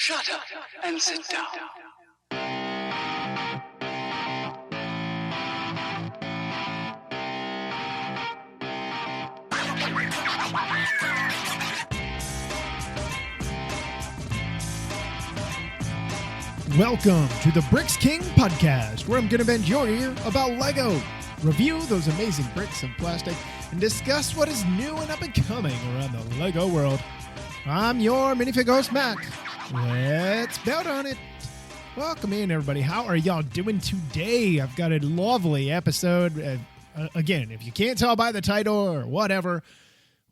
Shut up and sit down. Welcome to the Bricks King podcast, where I'm going to bend your ear about Lego, review those amazing bricks and plastic, and discuss what is new and up and coming around the Lego world. I'm your minifig host, Matt. Let's build on it. Welcome in, everybody. How are y'all doing today? I've got a lovely episode. Again, if you can't tell by the title or whatever,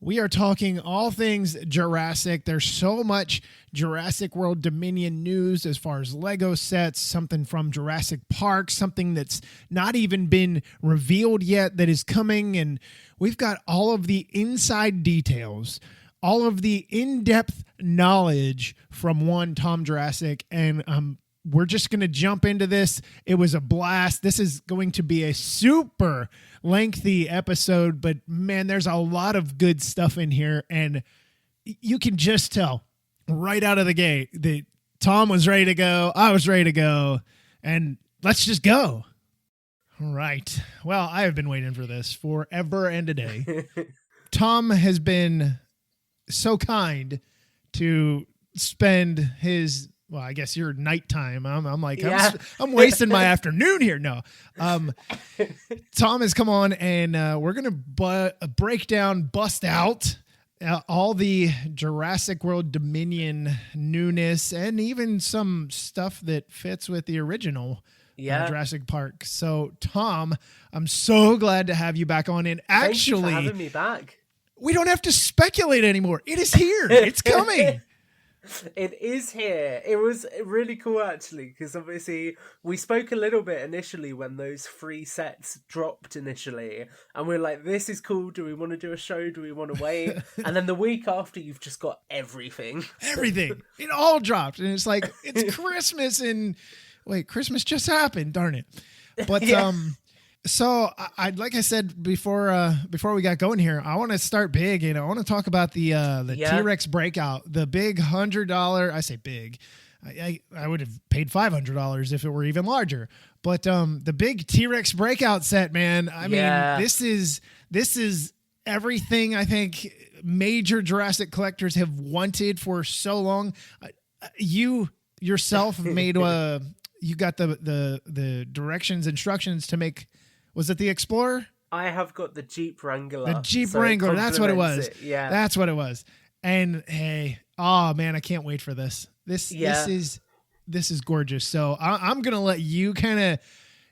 we are talking all things Jurassic. There's so much Jurassic World Dominion news as far as Lego sets, something from Jurassic Park, something that's not even been revealed yet that is coming. And we've got all of the inside details, all of the in-depth knowledge from one Tom Jurassic. And we're just going to jump into this. It was a blast. This is going to be a super lengthy episode, but man, there's a lot of good stuff in here. And you can just tell right out of the gate that Tom was ready to go. I was ready to go. And let's just go. All right. Well, I have been waiting for this forever and a day. Tom has been so kind to spend his, well, I guess your nighttime. I'm like, yeah. I'm wasting my afternoon here. No. Tom has come on and we're going to bust out all the Jurassic World Dominion newness and even some stuff that fits with the original Jurassic Park. So, Tom, I'm so glad to have you back on. And actually, thank you for having me back. We don't have to speculate anymore. It is here. It's coming. It is here. It was really cool, actually, because obviously we spoke a little bit initially when those 3 sets dropped initially, and we were like, this is cool. Do we want to do a show? Do we want to wait? And then the week after, you've just got everything. Everything. It all dropped. And it's like, it's Christmas, and wait, Christmas just happened. Darn it. But, so I like I said before we got going here, I want to start big, and I want to talk about the T-Rex Breakout, the big $100. I say big. I would have paid $500 if it were even larger. But the big T-Rex Breakout set, man. I mean, this is everything I think major Jurassic collectors have wanted for so long. You yourself made you got the instructions to make. Was it the Explorer? I have got the Jeep Wrangler. The Jeep Wrangler. That's what it was. Yeah. That's what it was. And hey, oh man, I can't wait for this. This is gorgeous. So I'm going to let you kind of,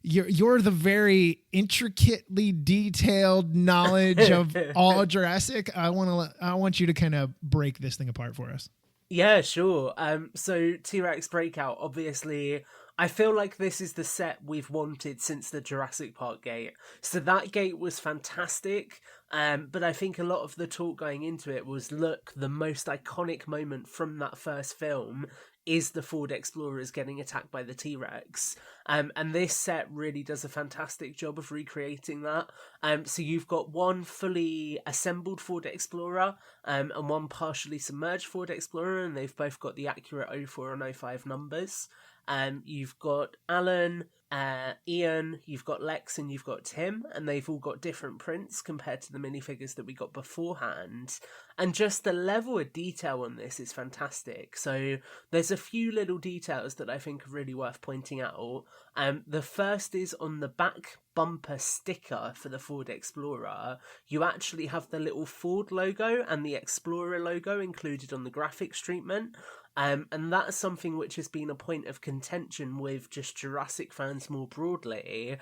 you're the very intricately detailed knowledge of all Jurassic. I want you to kind of break this thing apart for us. Yeah, sure. So T-Rex Breakout, obviously, I feel like this is the set we've wanted since the Jurassic Park gate. So that gate was fantastic, but I think a lot of the talk going into it was, look, the most iconic moment from that first film is the Ford Explorers getting attacked by the T-Rex. And this set really does a fantastic job of recreating that. So you've got one fully assembled Ford Explorer and one partially submerged Ford Explorer, and they've both got the accurate 04 and 05 numbers. You've got Alan, Ian, you've got Lex, and you've got Tim, and they've all got different prints compared to the minifigures that we got beforehand. And just the level of detail on this is fantastic. So there's a few little details that I think are really worth pointing out. The first is on the back bumper sticker for the Ford Explorer. You actually have the little Ford logo and the Explorer logo included on the graphics treatment. And that's something which has been a point of contention with just Jurassic fans more broadly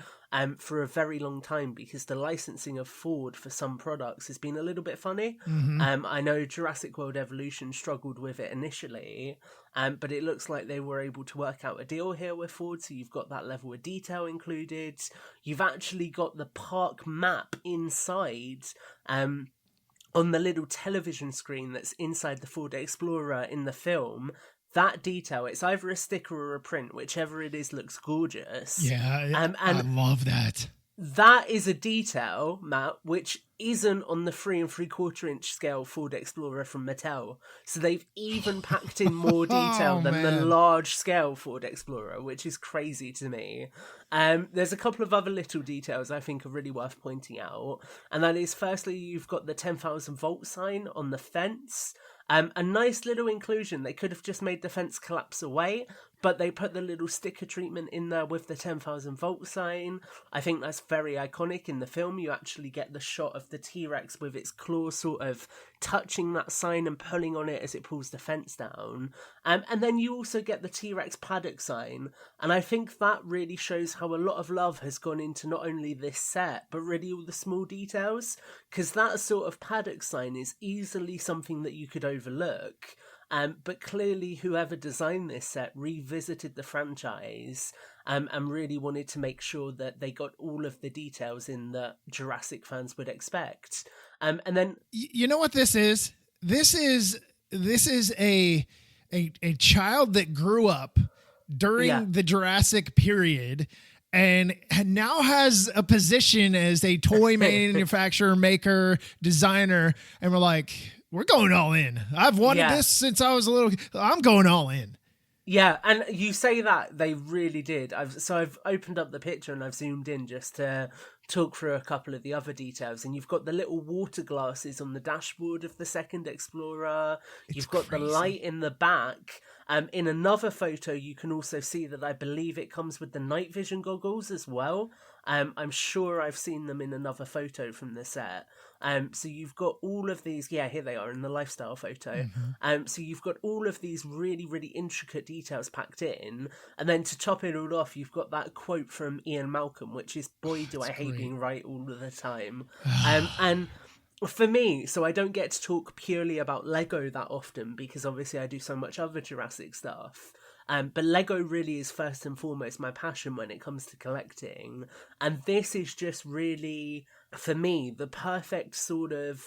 for a very long time, because the licensing of Ford for some products has been a little bit funny. Mm-hmm. I know Jurassic World Evolution struggled with it initially, but it looks like they were able to work out a deal here with Ford, so you've got that level of detail included. You've actually got the park map inside on the little television screen that's inside the Ford Explorer in the film. That detail, it's either a sticker or a print, whichever it is, looks gorgeous. Yeah, I love that. That is a detail, Matt, which isn't on the 3 3/4 inch scale Ford Explorer from Mattel. So they've even packed in more detail than the large scale Ford Explorer, which is crazy to me. There's a couple of other little details I think are really worth pointing out. And that is, firstly, you've got the 10,000 volt sign on the fence. A nice little inclusion. They could have just made the fence collapse away, but they put the little sticker treatment in there with the 10,000 volt sign. I think that's very iconic in the film. You actually get the shot of the T-Rex with its claws sort of touching that sign and pulling on it as it pulls the fence down. And then you also get the T-Rex paddock sign. And I think that really shows how a lot of love has gone into not only this set, but really all the small details. Because that sort of paddock sign is easily something that you could overlook. But clearly whoever designed this set revisited the franchise and really wanted to make sure that they got all of the details in that Jurassic fans would expect. And then... You know what this is? This is a child that grew up during the Jurassic period and now has a position as a toy manufacturer, maker, designer. And we're like... We're going all in. I've wanted this since I was a little... I'm going all in. Yeah, and you say that, they really did. I've opened up the picture and I've zoomed in just to talk through a couple of the other details. And you've got the little water glasses on the dashboard of the second Explorer. You've got the light in the back. In another photo, you can also see that I believe it comes with the night vision goggles as well. I'm sure I've seen them in another photo from the set. So you've got all of these, here they are in the lifestyle photo. Mm-hmm. So you've got all of these really, really intricate details packed in. And then to top it all off, you've got that quote from Ian Malcolm, which is, boy, do I hate being right all of the time. And for me, so I don't get to talk purely about Lego that often because obviously I do so much other Jurassic stuff. But Lego really is first and foremost my passion when it comes to collecting. And this is just really, for me, the perfect sort of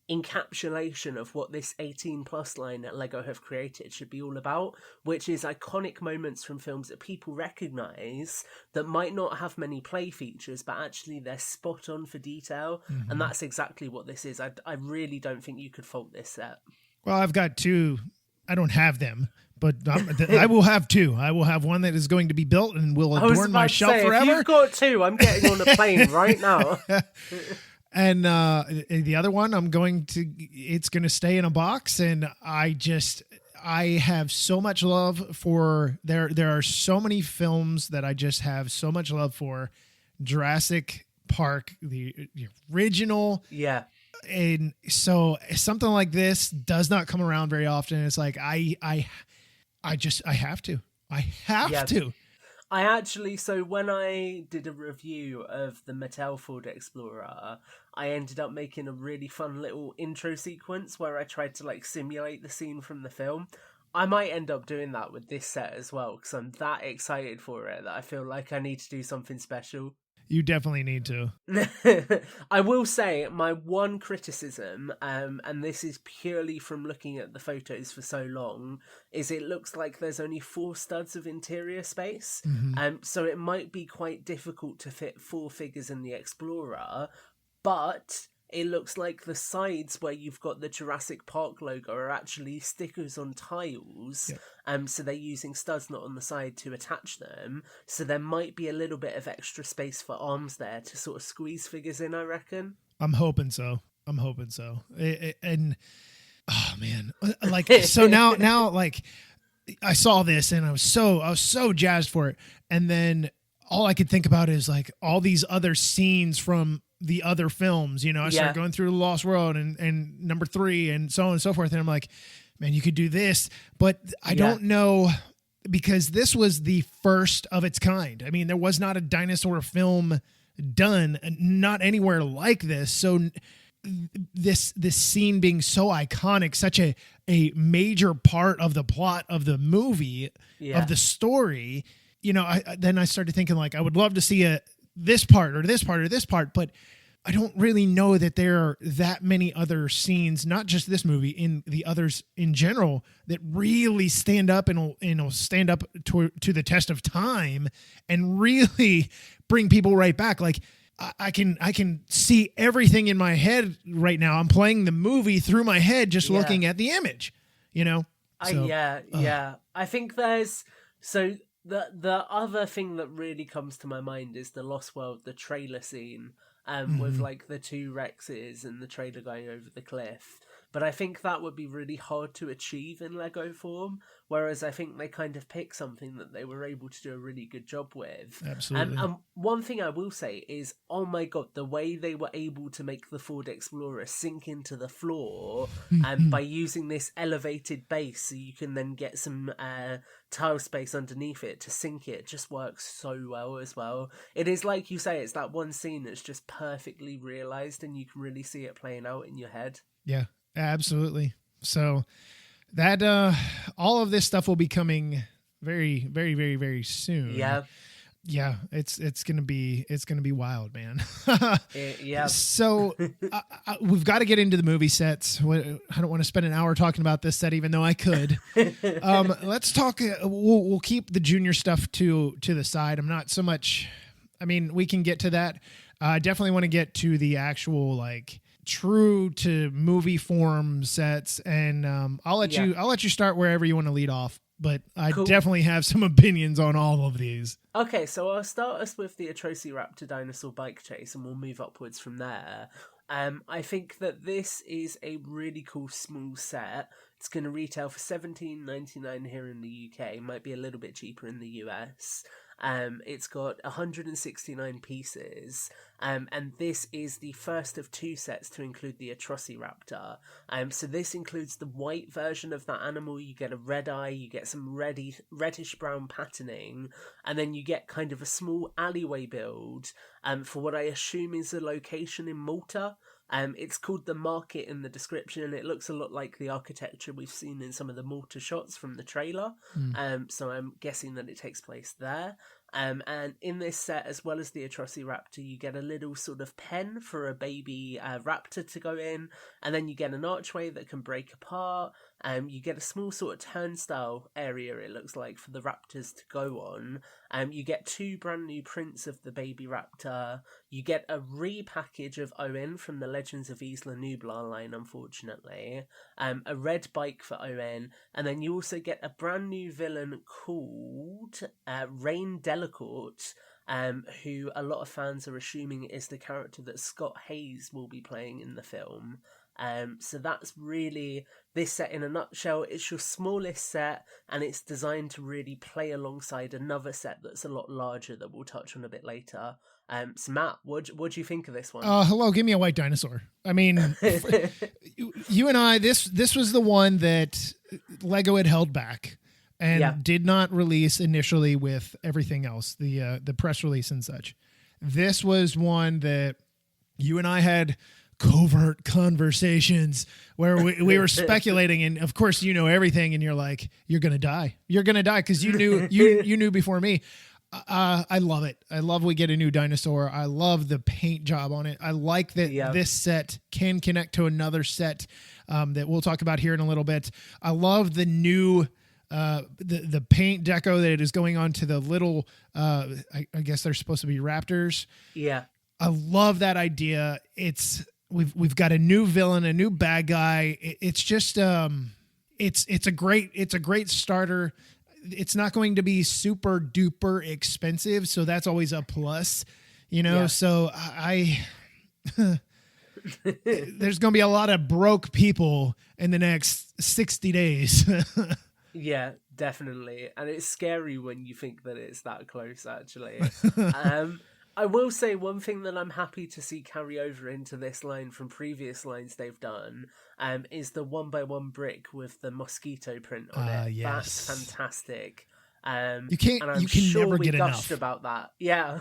encapsulation of what this 18 plus line that Lego have created should be all about, which is iconic moments from films that people recognise that might not have many play features, but actually they're spot on for detail. Mm-hmm. And that's exactly what this is. I really don't think you could fault this set. Well, I've got two. I don't have them, but I will have two. I will have one that is going to be built and will adorn my shelf forever. If you've got two, I'm getting on a plane right now. And the other one, it's going to stay in a box. And I have so much love for, there are so many films that I just have so much love for. Jurassic Park, the original. Yeah. And so something like this does not come around very often. It's like, I have to. I actually, so when I did a review of the Mattel Ford Explorer, I ended up making a really fun little intro sequence where I tried to simulate the scene from the film. I might end up doing that with this set as well because I'm that excited for it that I feel like I need to do something special. You definitely need to. I will say my one criticism, and this is purely from looking at the photos for so long, is it looks like there's only 4 studs of interior space. Mm-hmm. So it might be quite difficult to fit 4 figures in the Explorer, but it looks like the sides where you've got the Jurassic Park logo are actually stickers on tiles. Yep. So they're using studs not on the side to attach them. So there might be a little bit of extra space for arms there to sort of squeeze figures in, I reckon. I'm hoping so. And oh man, so now I saw this and I was so jazzed for it. And then all I could think about is all these other scenes from the other films, I started going through Lost World and number 3 and so on and so forth. And I'm like, man, you could do this, but I don't know, because this was the first of its kind. I mean, there was not a dinosaur film done, not anywhere like this. So this scene being so iconic, such a major part of the plot of the movie, of the story, then I started thinking I would love to see this part or this part or this part, but I don't really know that there are that many other scenes, not just this movie, in the others in general, that really stand up and will stand up to the test of time and really bring people right back. I can see everything in my head right now. I'm playing the movie through my head, just looking at the image, you know? I think there's, so the other thing that really comes to my mind is the Lost World, the trailer scene, with like the two Rexes and the trailer going over the cliff. But I think that would be really hard to achieve in Lego form, whereas I think they kind of picked something that they were able to do a really good job with. Absolutely. And one thing I will say is, oh my god, the way they were able to make the Ford Explorer sink into the floor by using this elevated base so you can then get some tile space underneath it to sink it just works so well as well. It is like you say, it's that one scene that's just perfectly realised and you can really see it playing out in your head. Yeah. Absolutely. So that all of this stuff will be coming very, very, very, very soon. Yeah. Yeah, it's gonna be wild, man. Yeah. So we've got to get into the movie sets. I don't want to spend an hour talking about this set, even though I could. Let's talk. We'll keep the junior stuff to the side. I'm not so much. I mean, we can get to that. I definitely want to get to the actual like true to movie form sets, and I'll let you start wherever you want to lead off, but I definitely have some opinions on all of these. Okay, so I'll start us with the Atrocity Raptor Dinosaur bike chase and we'll move upwards from there. I think that this is a really cool small set. It's going to retail for $17.99 here in the UK. It might be a little bit cheaper in the US. It's got 169 pieces, and this is the first of two sets to include the Atrocity Raptor. So this includes the white version of that animal. You get a red eye, you get some reddish brown patterning, and then you get kind of a small alleyway build for what I assume is a location in Malta. It's called The Market in the description, and it looks a lot like the architecture we've seen in some of the Malta shots from the trailer. So I'm guessing that it takes place there. And in this set, as well as the Atrocity Raptor, you get a little sort of pen for a baby raptor to go in, and then you get an archway that can break apart. You get a small sort of turnstile area, it looks like, for the raptors to go on. You get two brand new prints of the baby raptor. You get a repackage of Owen from the Legends of Isla Nublar line, unfortunately. A red bike for Owen, and then you also get a brand new villain called Rain Delacourt, who a lot of fans are assuming is the character that Scott Hayes will be playing in the film. So that's really this set in a nutshell. It's your smallest set, and it's designed to really play alongside another set that's a lot larger that we'll touch on a bit later. So Matt, what do you think of this one? Hello, give me a white dinosaur. I mean, you and I, this was the one that Lego had held back and did not release initially with everything else, the press release and such. This was one that you and I had covert conversations where we were speculating, and of course you know everything, and you're like, you're gonna die because you knew you knew before me. I love it. I love we get a new dinosaur. I love the paint job on it. I like that this set can connect to another set that we'll talk about here in a little bit. I love the new the paint deco that is going on to the little I guess they're supposed to be raptors. Yeah, I love that idea. We've got a new villain, a new bad guy. It's just it's a great starter. It's not going to be super duper expensive, so that's always a plus, you know. Yeah. So there's going to be a lot of broke people in the next 60 days. Yeah, definitely. And it's scary when you think that it's that close, actually. I will say one thing that I'm happy to see carry over into this line from previous lines they've done is the 1x1 brick with the mosquito print on it. Yes. That's fantastic. You can never get enough about that. Yeah.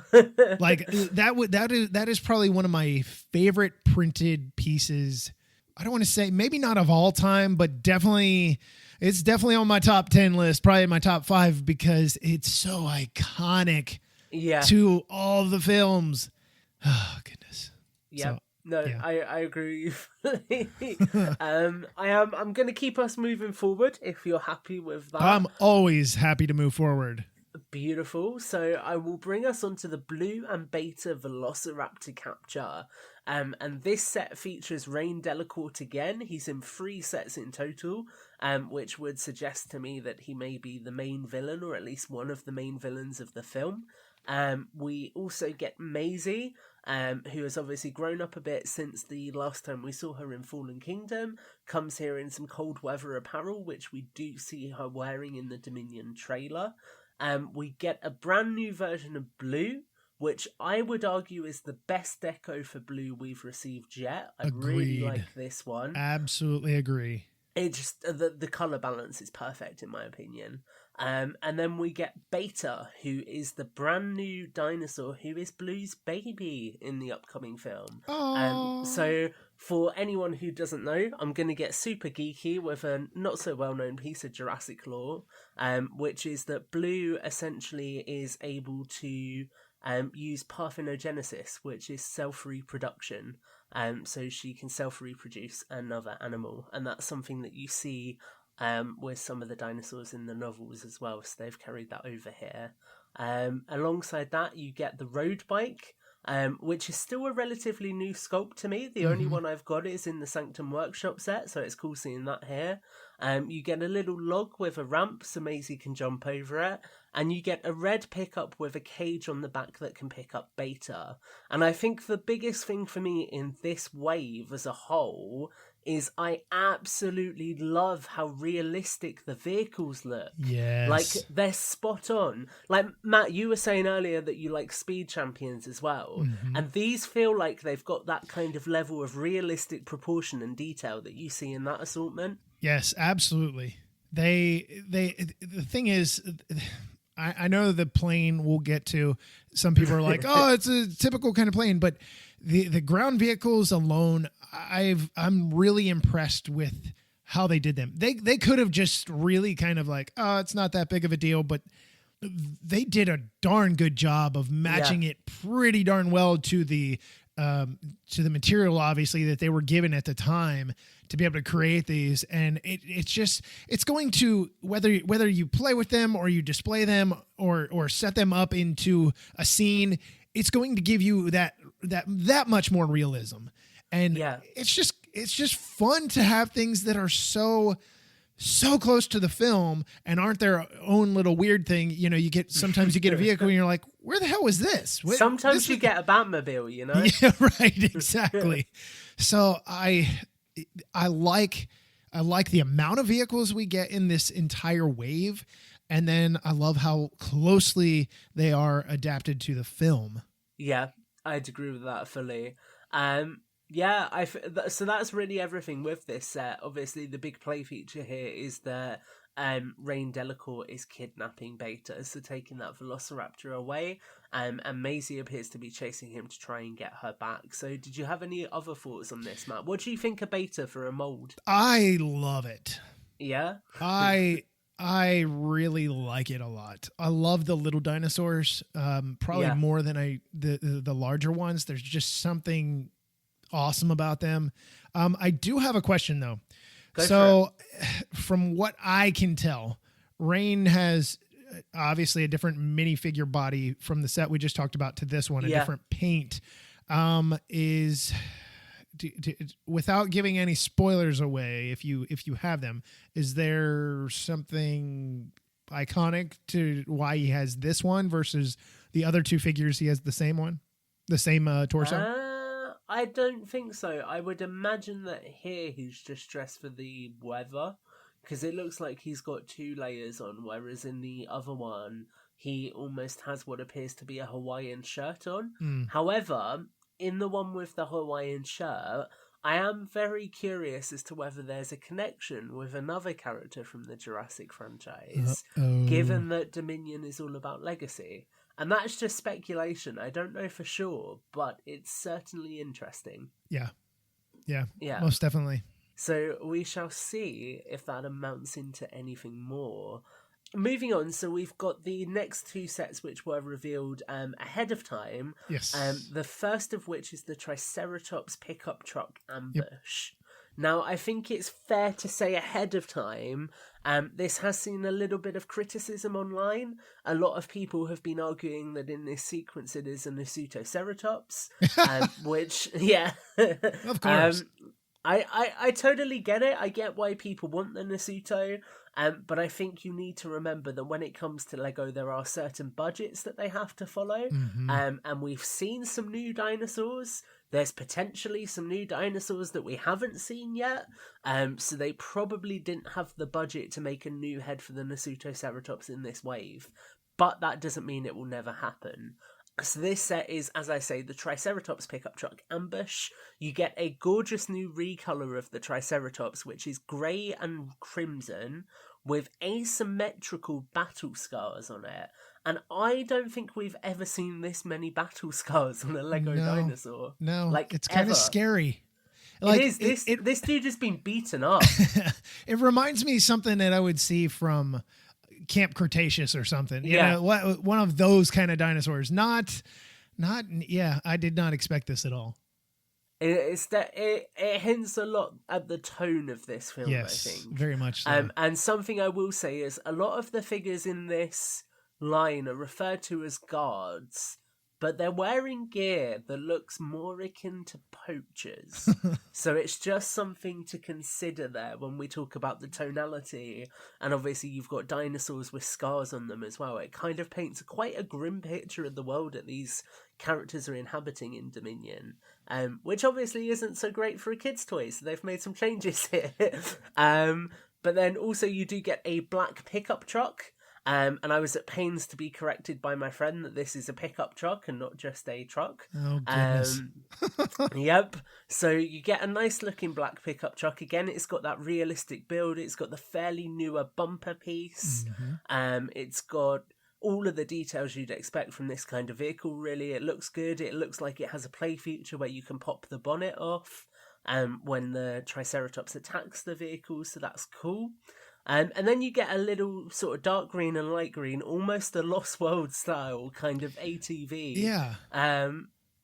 Like that is probably one of my favorite printed pieces. I don't want to say maybe not of all time, but it's definitely on my top 10 list, probably my top 5, because it's so iconic. Yeah. To all the films. Oh goodness. Yeah. I agree with you. I'm going to keep us moving forward if you're happy with that. I'm always happy to move forward. Beautiful. So I will bring us onto the blue and beta Velociraptor capture. And this set features Rain Delacourt again. He's in 3 sets in total, which would suggest to me that he may be the main villain, or at least one of the main villains of the film. We also get Maisie, who has obviously grown up a bit since the last time we saw her in Fallen Kingdom, comes here in some cold weather apparel, which we do see her wearing in the Dominion trailer. We get a brand new version of Blue, which I would argue is the best deco for Blue we've received yet. I really like this one. Absolutely agree. It just the color balance is perfect in my opinion. And then we get Beta, who is the brand new dinosaur who is Blue's baby in the upcoming film. So for anyone who doesn't know, I'm going to get super geeky with a not so well known piece of Jurassic lore, which is that Blue essentially is able to use parthenogenesis, which is self-reproduction. So she can self-reproduce another animal, and that's something that you see with some of the dinosaurs in the novels as well, so they've carried that over here. Alongside that, you get the road bike, which is still a relatively new sculpt to me. The only one I've got is in the Sanctum Workshop set, so it's cool seeing that here. You get a little log with a ramp so Maisie can jump over it, and you get a red pickup with a cage on the back that can pick up Beta. And I think the biggest thing for me in this wave as a whole is I absolutely love how realistic the vehicles look. Yes. Like, they're spot on. Like, Matt, you were saying earlier that you like Speed Champions as well. And these feel like they've got that kind of level of realistic proportion and detail that you see in that assortment. Yes, absolutely. The thing is, I know the plane we'll get to. Some people are like, oh, it's a typical kind of plane, but the ground vehicles alone, I'm really impressed with how they did them. They could have just really kind of like, oh, it's not that big of a deal, but they did a darn good job of matching it pretty darn well to the material, obviously, that they were given at the time to be able to create these. And it's going to, whether you play with them or you display them or set them up into a scene, it's going to give you that much more realism. And it's just fun to have things that are so close to the film and aren't their own little weird thing. You know, sometimes you get a vehicle and you're like, where the hell was this? Sometimes you get a Batmobile, you know? Yeah, right. Exactly. So I like the amount of vehicles we get in this entire wave. And then I love how closely they are adapted to the film. Yeah, I'd agree with that fully. So that's really everything with this set. Obviously, the big play feature here is that Rain Delacourt is kidnapping Beta, so taking that Velociraptor away, and Maisie appears to be chasing him to try and get her back. So did you have any other thoughts on this, Matt? What do you think of Beta for a mold? I love it. Yeah? I really like it a lot. I love the little dinosaurs, probably more than the larger ones. There's just something awesome about them. I do have a question though. So from what I can tell, Rain has obviously a different minifigure body from the set we just talked about to this one, a different paint. Without giving any spoilers away, if you have them, is there something iconic to why he has this one versus the other two figures? He has the same one, the same torso. I don't think so. I would imagine that here he's just dressed for the weather, because it looks like he's got 2 layers on, whereas in the other one he almost has what appears to be a Hawaiian shirt on. However, in the one with the Hawaiian shirt, I am very curious as to whether there's a connection with another character from the Jurassic franchise, given that Dominion is all about legacy. And that's just speculation. I don't know for sure, but it's certainly interesting. Yeah, most definitely. So we shall see if that amounts into anything more. Moving on, so we've got the next 2 sets which were revealed ahead of time. Yes. The first of which is the Triceratops pickup truck ambush. Now, I think it's fair to say ahead of time, this has seen a little bit of criticism online. A lot of people have been arguing that in this sequence it is a Nasutoceratops, which, yeah. Of course. I totally get it. I get why people want the Nasuto, but I think you need to remember that when it comes to Lego, there are certain budgets that they have to follow, and we've seen some new dinosaurs. There's potentially some new dinosaurs that we haven't seen yet, so they probably didn't have the budget to make a new head for the Nasutoceratops in this wave, but that doesn't mean it will never happen. So this set is, as I say, the Triceratops pickup truck Ambush. You get a gorgeous new recolor of the Triceratops, which is grey and crimson, with asymmetrical battle scars on it. And I don't think we've ever seen this many battle scars on a Lego dinosaur. No, like it's kind ever. of scary. Like, it is. This dude has been beaten up. It reminds me of something that I would see from Camp Cretaceous or something. You know, one of those kind of dinosaurs. Not. Yeah, I did not expect this at all. It hints a lot at the tone of this film. Yes, I think very much so. And something I will say is a lot of the figures in this line are referred to as guards, but they're wearing gear that looks more akin to poachers. So it's just something to consider there when we talk about the tonality. And obviously you've got dinosaurs with scars on them as well. It kind of paints quite a grim picture of the world that these characters are inhabiting in Dominion, which obviously isn't so great for a kid's toy, so they've made some changes here. But then also you do get a black pickup truck. And I was at pains to be corrected by my friend that this is a pickup truck and not just a truck. Oh, goodness. Yep. So you get a nice looking black pickup truck. Again, it's got that realistic build. It's got the fairly newer bumper piece. It's got all of the details you'd expect from this kind of vehicle, really. It looks good. It looks like it has a play feature where you can pop the bonnet off when the Triceratops attacks the vehicle, so that's cool. And then you get a little sort of dark green and light green, almost a Lost World style kind of ATV. Yeah.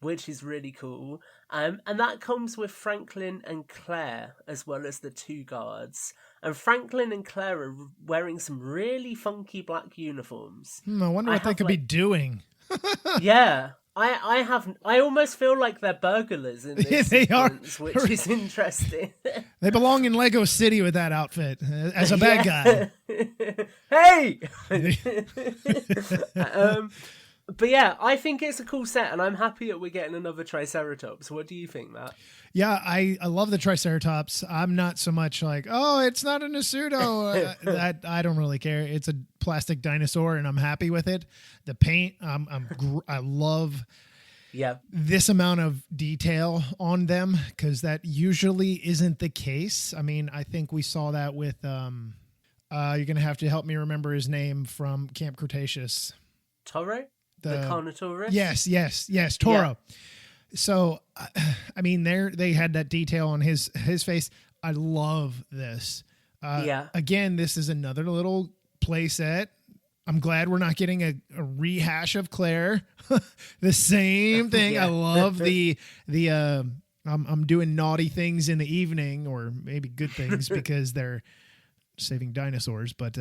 Which is really cool. And that comes with Franklin and Claire, as well as the two guards. And Franklin and Claire are wearing some really funky black uniforms. I wonder what they could be doing. Yeah. I almost feel like they're burglars in this sequence, which is interesting. They belong in Lego City with that outfit as a bad guy. Hey! But yeah, I think it's a cool set, and I'm happy that we're getting another Triceratops. What do you think, Matt? Yeah, I love the Triceratops. I'm not so much like, oh, it's not a Nasuto. That I don't really care. It's a plastic dinosaur, and I'm happy with it. The paint, I love this amount of detail on them, because that usually isn't the case. I mean, I think we saw that with you're gonna have to help me remember his name from Camp Cretaceous. Toro? The Carnotaurus? Yes, Toro. Yeah. So, I mean, they had that detail on his face. I love this. Again, this is another little play set. I'm glad we're not getting a rehash of Claire. The same thing. I love the I'm doing naughty things in the evening, or maybe good things because they're saving dinosaurs. But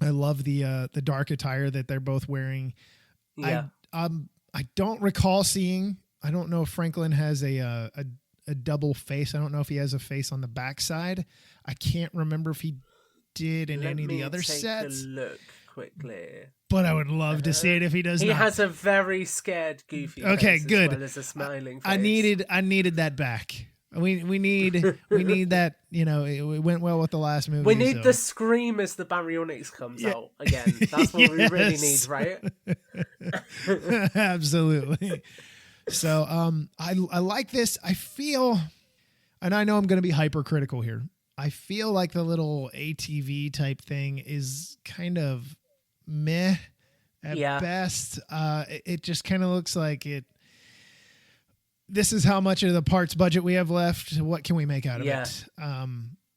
I love the dark attire that they're both wearing. Yeah. I don't recall seeing. I don't know if Franklin has a double face. I don't know if he has a face on the backside. I can't remember if he did in any of the other sets. Let me take a look quickly. But I would love to see it if he does. He not. has a very scared, goofy face, good. As well as a smiling face. I needed that back. We need that. You know, it went well with the last movie. We need the scream as the baryonyx comes out again. That's what we really need, right? Absolutely. So I like this. I feel, and I know I'm going to be hypercritical here, I feel like the little ATV type thing is kind of meh at best. It just kind of looks like it. This is how much of the parts budget we have left. What can we make out of it?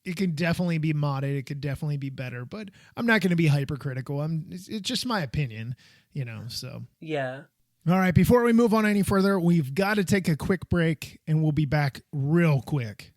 It could definitely be modded. It could definitely be better, but I'm not going to be hypercritical. It's just my opinion, you know, so. Yeah. All right. Before we move on any further, we've got to take a quick break, and we'll be back real quick.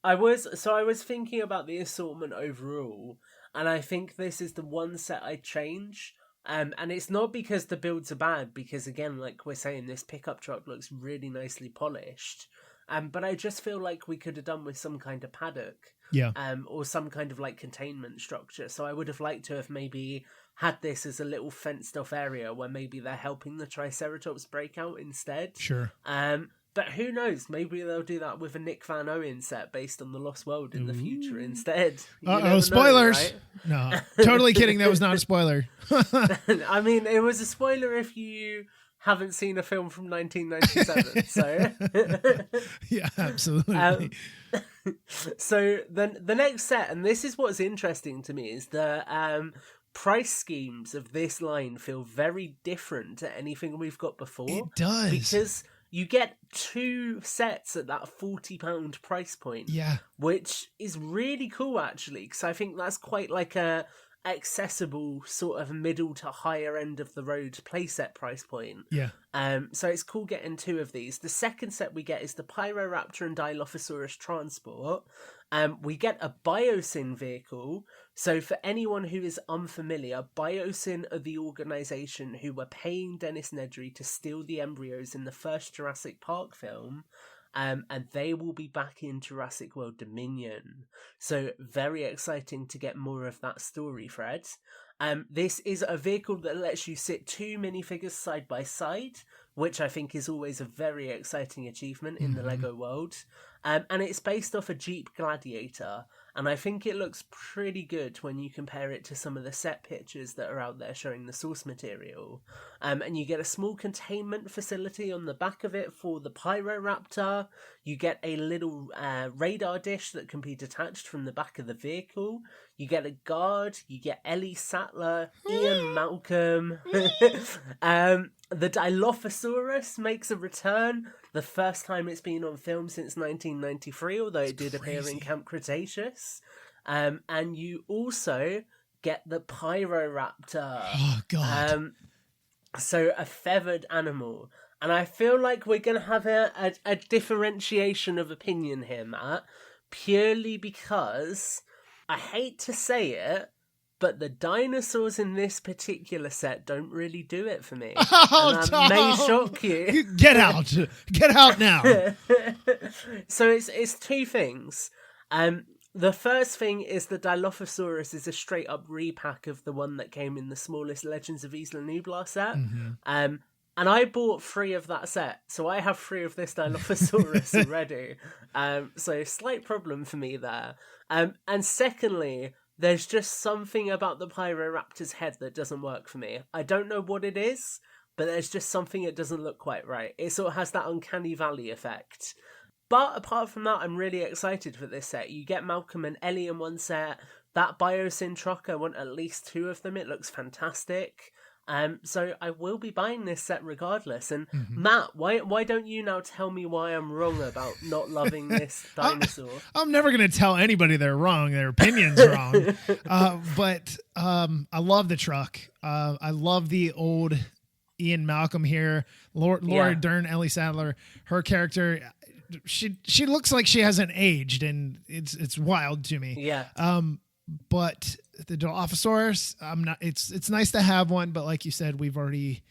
I was thinking about the assortment overall, and I think this is the one set I'd change. And it's not because the builds are bad, because again, like we're saying, this pickup truck looks really nicely polished. But I just feel like we could have done with some kind of paddock. Yeah. Or some kind of like containment structure. So I would have liked to have maybe had this as a little fenced off area where maybe they're helping the Triceratops breakout instead. Sure. But who knows? Maybe they'll do that with a Nick Van Owen set based on the Lost World in the future instead. Spoilers! Know, right? No, totally kidding. That was not a spoiler. I mean, it was a spoiler if you haven't seen a film from 1997. So yeah, absolutely. So then the next set, and this is what's interesting to me, is the price schemes of this line feel very different to anything we've got before. It does. Because you get 2 sets at that £40 price point. Yeah. Which is really cool, actually, because I think that's quite like a accessible sort of middle to higher end of the road playset price point. Yeah. So it's cool getting 2 of these. The second set we get is the Pyroraptor and Dilophosaurus transport. We get a Biosyn vehicle. So for anyone who is unfamiliar, Biosyn are the organisation who were paying Dennis Nedry to steal the embryos in the first Jurassic Park film. And they will be back in Jurassic World Dominion. So very exciting to get more of that story, Fred. This is a vehicle that lets you sit 2 minifigures side by side, which I think is always a very exciting achievement in the Lego world. And it's based off a Jeep Gladiator, and I think it looks pretty good when you compare it to some of the set pictures that are out there showing the source material. And you get a small containment facility on the back of it for the Pyroraptor. You get a little radar dish that can be detached from the back of the vehicle. You get a guard. You get Ellie Sattler, Ian Malcolm. The Dilophosaurus makes a return. The first time it's been on film since 1993, although it did appear in Camp Cretaceous. And you also get the Pyroraptor. Oh, God. So a feathered animal. And I feel like we're going to have a differentiation of opinion here, Matt, purely because, I hate to say it, but the dinosaurs in this particular set don't really do it for me. Oh, and that may shock you. Get out. Get out now. So it's 2 things. The first thing is the Dilophosaurus is a straight up repack of the one that came in the smallest Legends of Isla Nublar set. And I bought 3 of that set, so I have 3 of this Dilophosaurus already. So slight problem for me there. And secondly, there's just something about the Pyroraptor's head that doesn't work for me. I don't know what it is, but there's just something that doesn't look quite right. It sort of has that uncanny valley effect. But apart from that, I'm really excited for this set. You get Malcolm and Ellie in one set. That Biosyn truck, I want at least 2 of them. It looks fantastic. So I will be buying this set regardless. And Matt, why don't you now tell me why I'm wrong about not loving this dinosaur? I'm never going to tell anybody they're wrong. Their opinion's wrong. But I love the truck. I love the old Ian Malcolm here. Laura Dern, Ellie Sattler, her character. She looks like she hasn't aged, and it's wild to me. Yeah. But the Dilophosaurus, I'm not. It's nice to have one, but like you said, we've already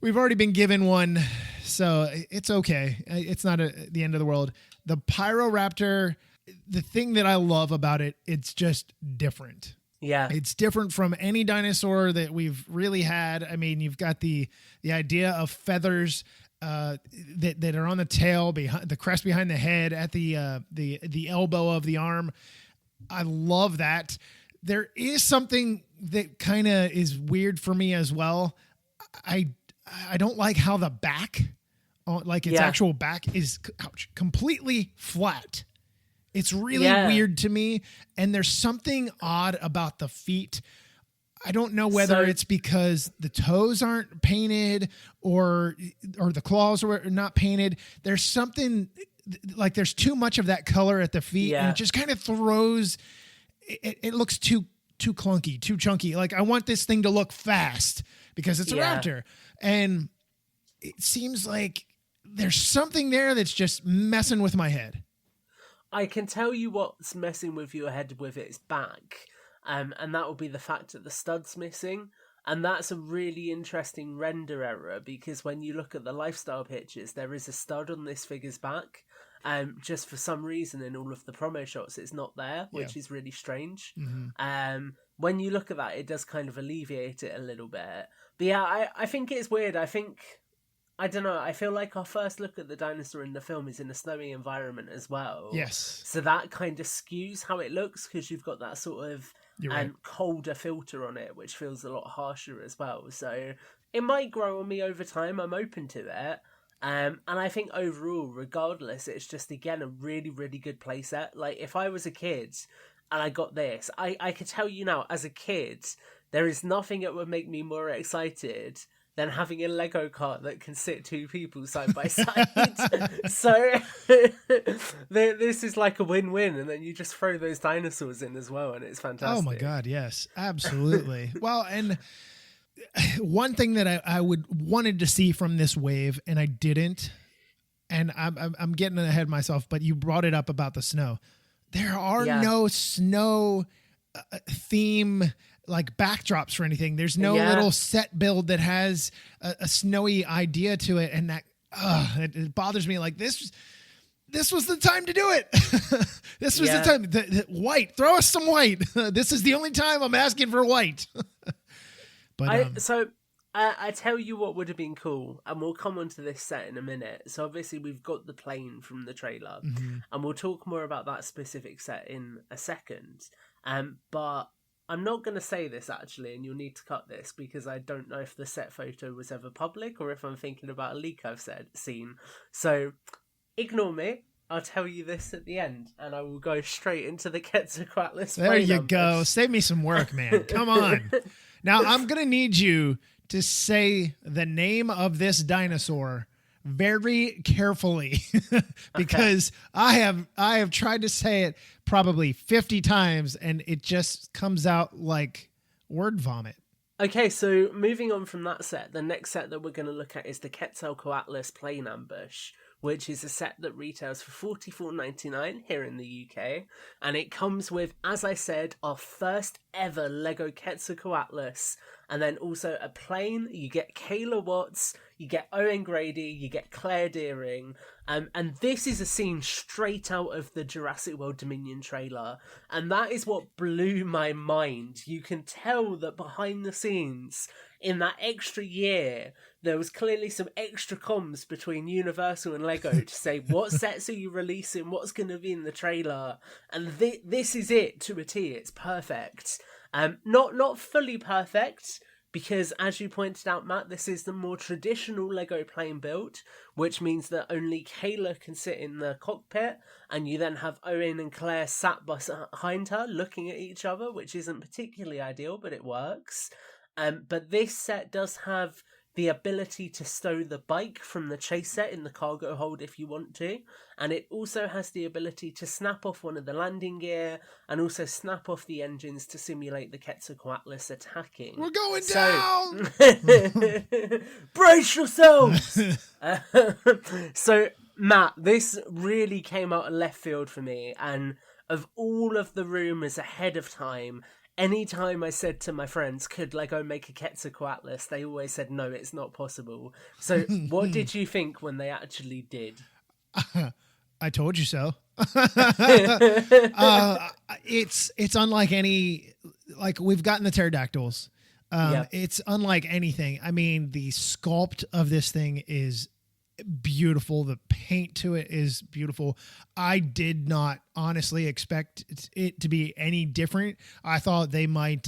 been given one, so it's okay. It's not the end of the world. The Pyroraptor, the thing that I love about it, it's just different. Yeah, it's different from any dinosaur that we've really had. I mean, you've got the idea of feathers that are on the tail, behind the crest behind the head, at the elbow of the arm. I love that. There is something that kind of is weird for me as well. I don't like how the back, like its actual back, is completely flat. It's really weird to me. And there's something odd about the feet. I don't know whether it's because the toes aren't painted or the claws are not painted. There's something like there's too much of that color at the feet, and it just kind of throws. It looks too clunky, too chunky. Like I want this thing to look fast because it's a raptor, and it seems like there's something there that's just messing with my head. I can tell you what's messing with your head with its back, and that will be the fact that the stud's missing. And that's a really interesting render error, because when you look at the lifestyle pictures, there is a stud on this figure's back. Just for some reason in all of the promo shots, it's not there, which is really strange. Mm-hmm. When you look at that, it does kind of alleviate it a little bit. But yeah, I think it's weird. I don't know, I feel like our first look at the dinosaur in the film is in a snowy environment as well. Yes. So that kind of skews how it looks, because you've got that sort of right. colder filter on it, which feels a lot harsher as well. So it might grow on me over time. I'm open to it. And I think overall, regardless, it's just, again, a really, really good playset. Like, if I was a kid and I got this, I could tell you now, as a kid, there is nothing that would make me more excited than having a Lego cart that can sit two people side by side. So this is like a win-win, and then you just throw those dinosaurs in as well, and it's fantastic. Oh my God, yes, absolutely. Well, and one thing that I wanted to see from this wave, and I didn't, and I'm getting ahead of myself, but you brought it up about the snow. There are no snow theme like backdrops or anything. There's no little set build that has a snowy idea to it, and that it bothers me. Like, this was the time to do it. This was the time. The white, throw us some white. This is the only time I'm asking for white. But I tell you what would have been cool, and we'll come on to this set in a minute. So obviously we've got the plane from the trailer, and we'll talk more about that specific set in a second. But I'm not going to say this, actually, and you'll need to cut this, because I don't know if the set photo was ever public or if I'm thinking about a leak I've seen. So ignore me. I'll tell you this at the end, and I will go straight into the Quetzalcoatlus. There you go. Save me some work, man. Come on. Now, I'm going to need you to say the name of this dinosaur very carefully, because I have tried to say it probably 50 times and it just comes out like word vomit. Okay, so moving on from that set, the next set that we're going to look at is the Quetzalcoatlus Plane Ambush, which is a set that retails for $44.99 here in the UK, and it comes with, as I said, our first ever Lego Quetzalcoatlus, and then also a plane. You get Kayla Watts, you get Owen Grady, you get Claire Deering, and this is a scene straight out of the Jurassic World Dominion trailer, and that is what blew my mind. You can tell that behind the scenes, in that extra year, there was clearly some extra comms between Universal and Lego to say, what sets are you releasing, what's going to be in the trailer, and this is it to a T. It's perfect. Not fully perfect, because as you pointed out, Matt, this is the more traditional Lego plane build, which means that only Kayla can sit in the cockpit, and you then have Owen and Claire sat behind her looking at each other, which isn't particularly ideal, but it works. But this set does have the ability to stow the bike from the chase set in the cargo hold if you want to, and it also has the ability to snap off one of the landing gear and also snap off the engines to simulate the Quetzalcoatlus attacking. We're going down! Brace yourselves! So, Matt, this really came out of left field for me, and of all of the rumours ahead of time, anytime I said to my friends, could Lego make a Quetzalcoatlus, they always said, no, it's not possible. So what did you think when they actually did? I told you so. It's unlike any, like, we've gotten the pterodactyls. It's unlike anything. I mean, the sculpt of this thing is beautiful. The paint to it is beautiful. I did not honestly expect it to be any different. I thought they might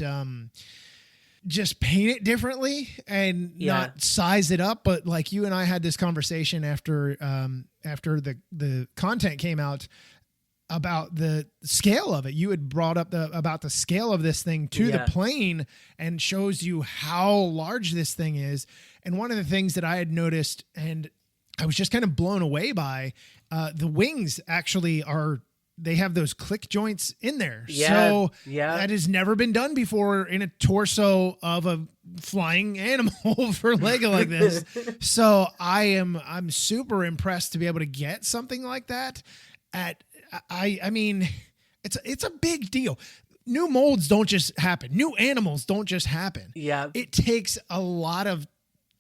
just paint it differently and not size it up. But like you and I had this conversation after the content came out about the scale of it. You had brought up about the scale of this thing to the plane, and shows you how large this thing is. And one of the things that I had noticed, and I was just kind of blown away by, the wings actually they have those click joints in there. So that has never been done before in a torso of a flying animal for Lego like this. So I'm super impressed to be able to get something like that at, I mean, it's a big deal. New molds don't just happen. New animals don't just happen. Yeah. It takes a lot of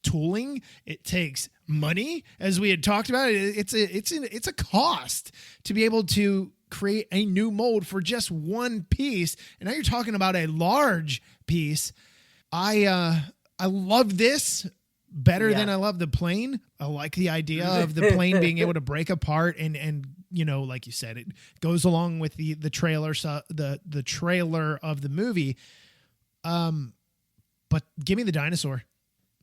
tooling. It takes money, as we had talked about. It's a cost to be able to create a new mold for just one piece. And now you're talking about a large piece. I love this better than I love the plane. I like the idea of the plane being able to break apart and you know, like you said, it goes along with the trailer, the trailer of the movie. But give me the dinosaur,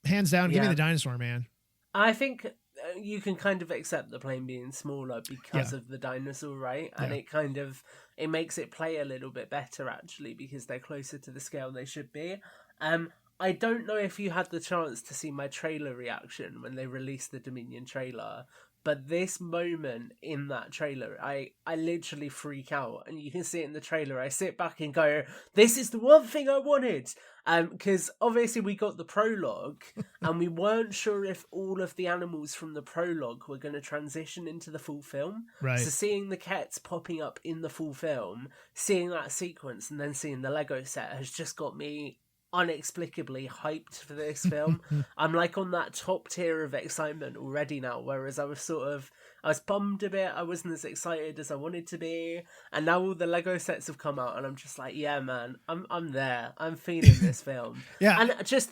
hands down. Give me the dinosaur, man. I think you can kind of accept the plane being smaller because of the dinosaur, right? And it makes it play a little bit better actually, because they're closer to the scale they should be. I don't know if you had the chance to see my trailer reaction when they released the Dominion trailer, but this moment in that trailer, I literally freak out, and you can see it in the trailer. I sit back and go, this is the one thing I wanted. Because obviously we got the prologue, and we weren't sure if all of the animals from the prologue were going to transition into the full film. Right. So seeing the cats popping up in the full film, seeing that sequence, and then seeing the Lego set has just got me unexplicably hyped for this film. I'm like on that top tier of excitement already now, whereas I was bummed a bit. I wasn't as excited as I wanted to be, and now all the Lego sets have come out and I'm just like, yeah man, I'm there. I'm feeling this film. Yeah. And just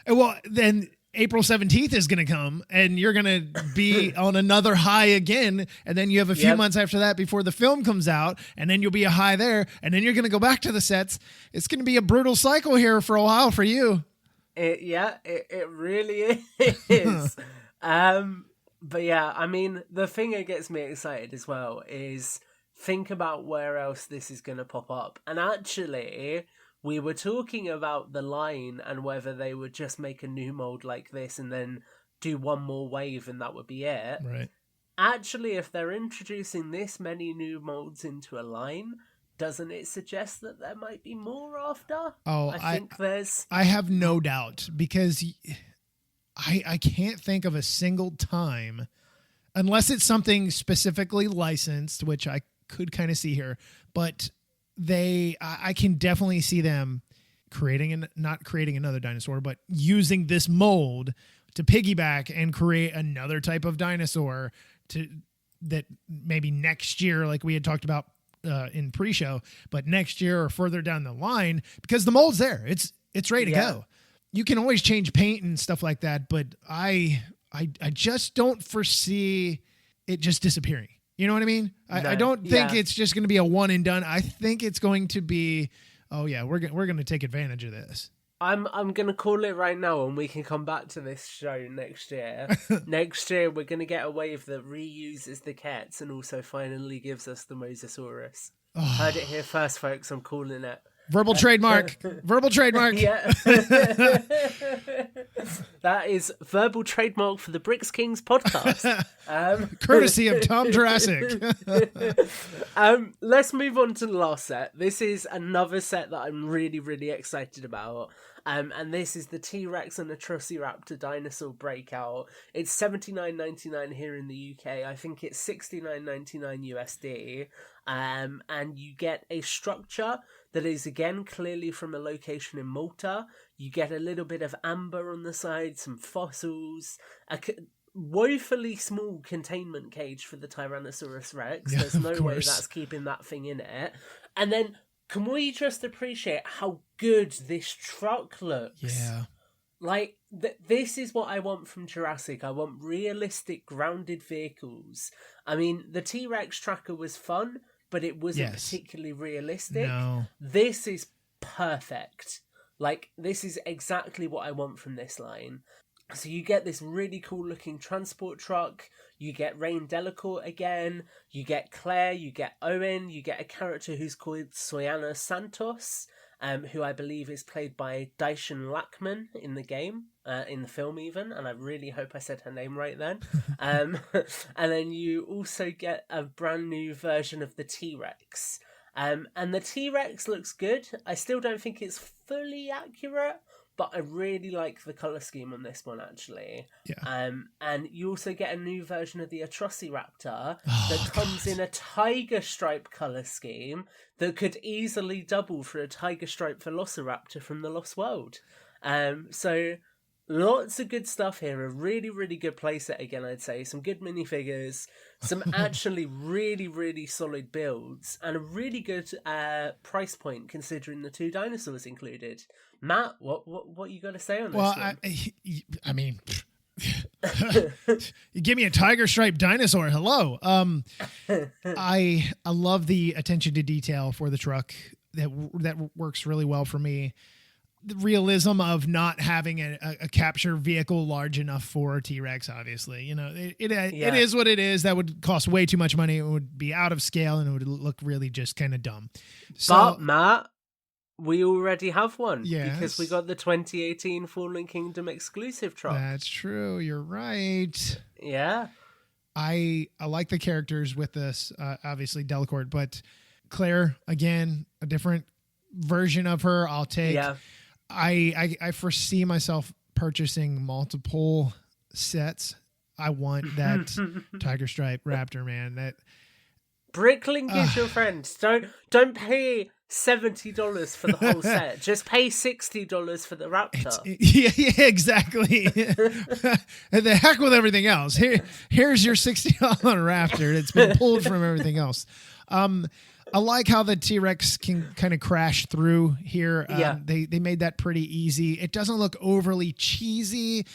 well, then April 17th is going to come and you're going to be on another high again. And then you have a few months after that before the film comes out, and then you'll be a high there. And then you're going to go back to the sets. It's going to be a brutal cycle here for a while for you. It really is. But yeah, I mean, the thing that gets me excited as well is think about where else this is going to pop up. And actually, we were talking about the line and whether they would just make a new mold like this and then do one more wave and that would be it. Right. Actually, if they're introducing this many new molds into a line, doesn't it suggest that there might be more after? Oh, I have no doubt, because I can't think of a single time, unless it's something specifically licensed, which I could kind of see here, but I can definitely see them not creating another dinosaur, but using this mold to piggyback and create another type of dinosaur that maybe next year, like we had talked about in pre-show, but next year or further down the line, because the mold's there. It's ready to go. You can always change paint and stuff like that, but I just don't foresee it just disappearing. You know what I mean? I don't think it's just going to be a one and done. I think it's going to be, we're going to take advantage of this. I'm going to call it right now, and we can come back to this show next year. Next year, we're going to get a wave that reuses the cats and also finally gives us the Mosasaurus. Heard it here first, folks. I'm calling it. Verbal trademark. Verbal trademark. Yeah. That is verbal trademark for the Bricks Kings podcast. Courtesy of Tom Jurassic. Let's move on to the last set. This is another set that I'm really, really excited about. And this is the T-Rex and Atrocity Raptor Dinosaur Breakout. It's $79.99 here in the UK. I think it's $69.99 USD. And you get a structure that is, again, clearly from a location in Malta. You get a little bit of amber on the side, some fossils, a woefully small containment cage for the Tyrannosaurus Rex. There's no way that's keeping that thing in it. And then, can we just appreciate how good this truck looks? Yeah. Like, this is what I want from Jurassic. I want realistic, grounded vehicles. I mean, the T-Rex tracker was fun, but it wasn't particularly realistic. No. This is perfect. Like, this is exactly what I want from this line. So you get this really cool looking transport truck, you get Rain Delacourt again, you get Claire, you get Owen, you get a character who's called Soyana Santos, who I believe is played by Daishan Lackman in the game, in the film even, and I really hope I said her name right then. And then you also get a brand new version of the T-Rex. And the T-Rex looks good. I still don't think it's fully accurate, but I really like the colour scheme on this one, actually. Yeah. And you also get a new version of the Atrocity Raptor that comes in a tiger stripe colour scheme that could easily double for a tiger stripe Velociraptor from the Lost World. So lots of good stuff here. A really, really good playset again, I'd say. Some good minifigures, some actually really, really solid builds, and a really good price point considering the 2 dinosaurs included. Matt, what you got to say on this one? I mean, you give me a tiger striped dinosaur. Hello. I love the attention to detail for the truck. That works really well for me. The realism of not having a capture vehicle large enough for T-Rex, obviously. You know, it is what it is. That would cost way too much money. It would be out of scale, and it would look really just kind of dumb. So, but, Matt, we already have one. Yes. Because we got the 2018 Fallen Kingdom exclusive truck. That's true. You're right. Yeah. I like the characters with this, obviously Delacourt, but Claire, again, a different version of her. I'll take. Yeah. I foresee myself purchasing multiple sets. I want that tiger stripe raptor, man. That Bricklink is your friend. Don't pay $70 for the whole set. Just pay $60 for the raptor. Yeah, exactly. And the heck with everything else. Here's your $60 raptor. It's been pulled from everything else. I like how the T-Rex can kind of crash through here. They made that pretty easy. It doesn't look overly cheesy,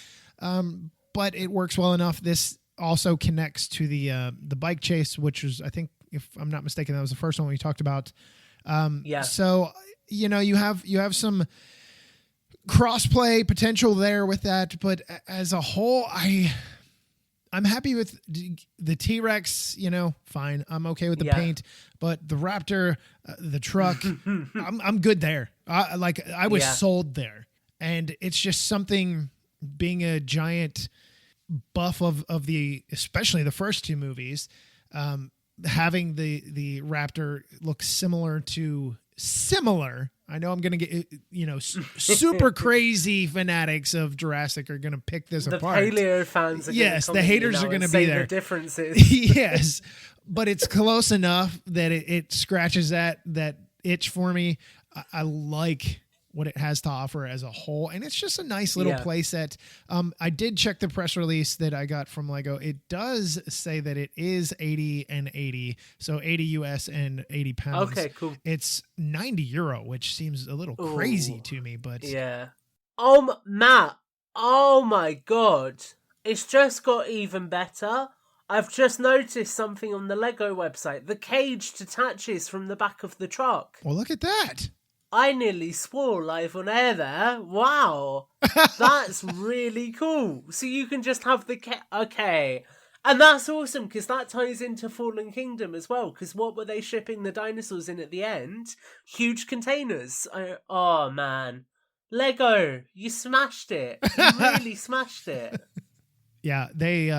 but it works well enough. This also connects to the bike chase, which was, I think, if I'm not mistaken, that was the first one we talked about. So, you know, you have some cross-play potential there with that, but as a whole, I'm happy with the T-Rex, you know, fine. I'm okay with the paint, but the Raptor, the truck, I'm good there. I was sold there. And it's just something, being a giant buff of especially the first 2 movies, having the Raptor look similar. I know I'm going to get, you know, super crazy fanatics of Jurassic are going to pick this apart. The paleo fans are the haters are going to be there. The differences. Yes, but it's close enough that it scratches that itch for me. I like what it has to offer as a whole, and it's just a nice little playset. I did check the press release that I got from Lego. It does say that it is 80 and 80, so 80 US and 80 pounds. Okay, cool. It's €90, which seems a little crazy to me, but yeah. Matt, oh my God, it's just got even better. I've just noticed something on the Lego website. The cage detaches from the back of the truck. Well, look at that. I nearly swore live on air there. Wow. That's really cool. So you can just have the... Okay. And that's awesome, because that ties into Fallen Kingdom as well, because what were they shipping the dinosaurs in at the end? Huge containers. Oh, man. Lego, you smashed it. You really smashed it. Yeah, they...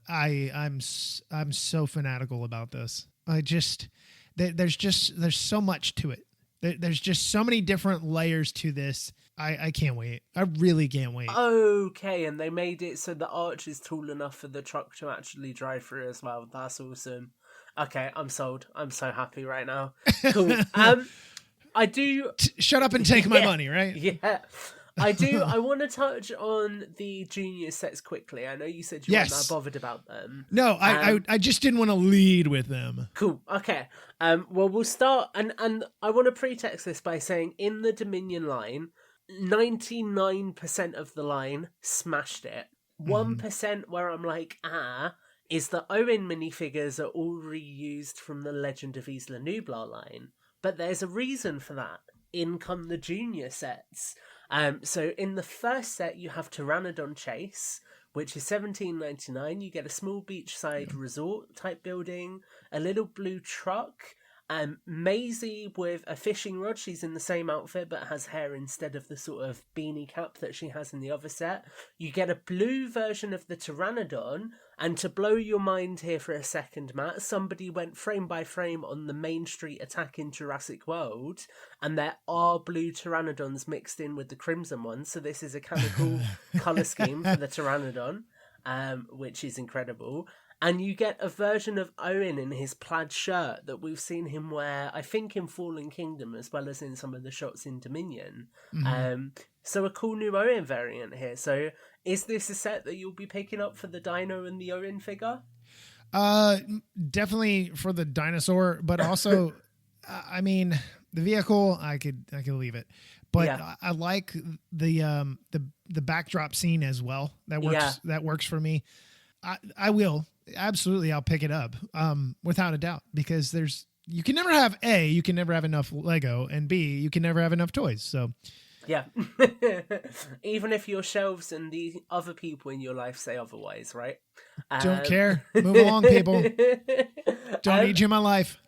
I'm so fanatical about this. There's so much to it. There's just so many different layers to this. I can't wait. I really can't wait. Okay, and they made it so the arch is tall enough for the truck to actually drive through as well. That's awesome. Okay, I'm sold. I'm so happy right now. Cool. I do... Shut up and take my money, right? Yeah. I do. I want to touch on the junior sets quickly. I know you said you weren't that bothered about them. No, I just didn't want to lead with them. Cool. Okay. Well, we'll start, and I want to pretext this by saying in the Dominion line, 99% of the line smashed it. 1% where I'm like, is the Owen minifigures are all reused from the Legend of Isla Nublar line. But there's a reason for that. In come the junior sets. So in the first set, you have Tyranidon Chase, which is $17.99. You get a small beachside resort type building, a little blue truck, Maisie with a fishing rod. She's in the same outfit but has hair instead of the sort of beanie cap that she has in the other set. You get a blue version of the Pteranodon, and to blow your mind here for a second, Matt, somebody went frame by frame on the Main Street attack in Jurassic World, and there are blue Pteranodons mixed in with the crimson ones, so this is a kind of cool colour scheme for the Pteranodon, which is incredible. And you get a version of Owen in his plaid shirt that we've seen him wear, I think, in Fallen Kingdom, as well as in some of the shots in Dominion. So a cool new Owen variant here. So is this a set that you'll be picking up for the Dino and the Owen figure? Definitely for the Dinosaur, but also, I mean, the vehicle, I could leave it. But yeah. I like the backdrop scene as well. That works. Yeah. That works for me. I will. Absolutely, I'll pick it up, without a doubt, because you can never have enough Lego, and B, you can never have enough toys. So, yeah, even if your shelves and the other people in your life say otherwise, right? Don't care. Move along, people. Don't need you in my life.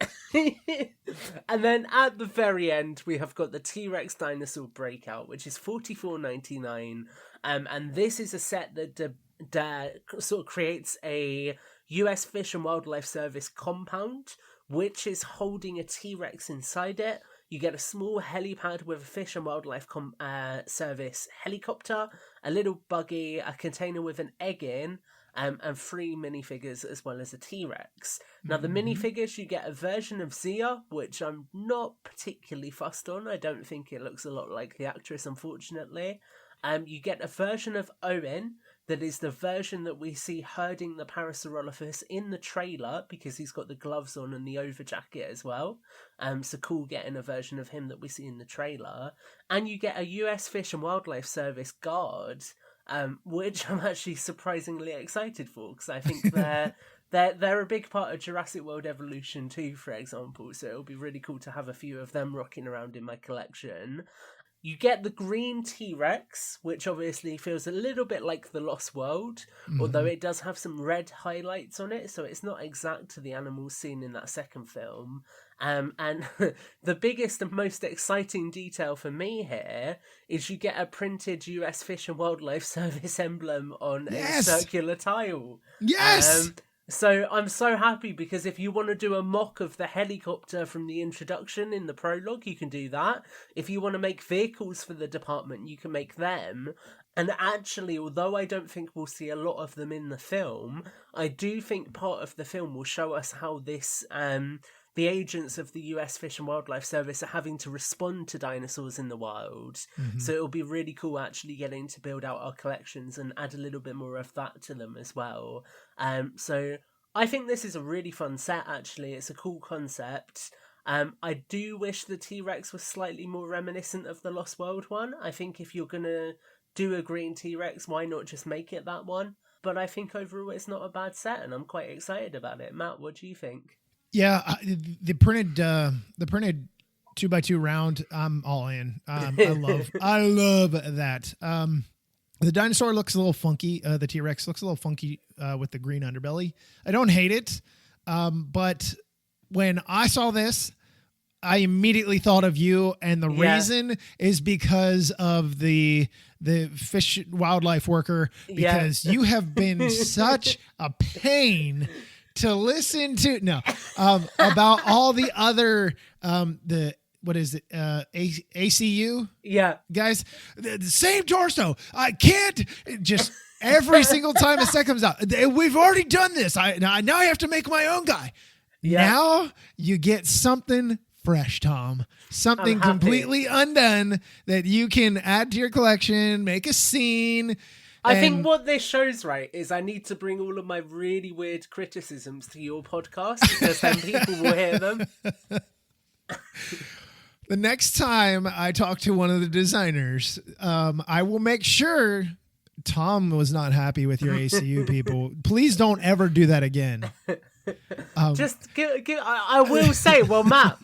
And then at the very end, we have got the T-Rex Dinosaur Breakout, which is $44.99, and this is a set that sort of creates a US Fish and Wildlife Service compound, which is holding a T-Rex inside it. You get a small helipad with a Fish and Wildlife Service helicopter, a little buggy, a container with an egg in, and 3 minifigures as well as a T-Rex. Now, the minifigures, you get a version of Zia, which I'm not particularly fussed on. I don't think it looks a lot like the actress, unfortunately. You get a version of Owen, that is the version that we see herding the Parasaurolophus in the trailer, because he's got the gloves on and the over jacket as well. So cool getting a version of him that we see in the trailer. And you get a US Fish and Wildlife Service guard, which I'm actually surprisingly excited for, because I think they're a big part of Jurassic World Evolution 2, for example. So it'll be really cool to have a few of them rocking around in my collection. You get the green T-Rex, which obviously feels a little bit like the Lost World, although it does have some red highlights on it, so it's not exact to the animals seen in that second film. And the biggest and most exciting detail for me here is you get a printed US Fish and Wildlife Service emblem on a circular tile. Yes! So I'm so happy, because if you want to do a mock of the helicopter from the introduction in the prologue, you can do that. If you want to make vehicles for the department, you can make them. And actually, although I don't think we'll see a lot of them in the film, I do think part of the film will show us how this the agents of the US Fish and Wildlife Service are having to respond to dinosaurs in the wild. So it'll be really cool actually getting to build out our collections and add a little bit more of that to them as well. So I think this is a really fun set, actually. It's a cool concept. I do wish the T-Rex was slightly more reminiscent of the Lost World one. I think if you're going to do a green T-Rex, why not just make it that one? But I think overall it's not a bad set, and I'm quite excited about it. Matt, what do you think? Yeah, the printed 2x2 round, I'm all in. I love that. The dinosaur looks a little funky. The T-Rex looks a little funky with the green underbelly. I don't hate it, but when I saw this, I immediately thought of you, and the reason is because of the fish wildlife worker, because you have been such a pain to listen to. About all the other what is it? ACU? Yeah. Guys, the same torso. I can't just every single time a set comes out. We've already done this. Now I have to make my own guy. Yeah. Now you get something fresh, Tom. Something completely undone that you can add to your collection, make a scene. I think what this shows, right, is I need to bring all of my really weird criticisms to your podcast, because then people will hear them. The next time I talk to one of the designers, I will make sure Tom was not happy with your ACU people. Please don't ever do that again. I will say, well, Matt,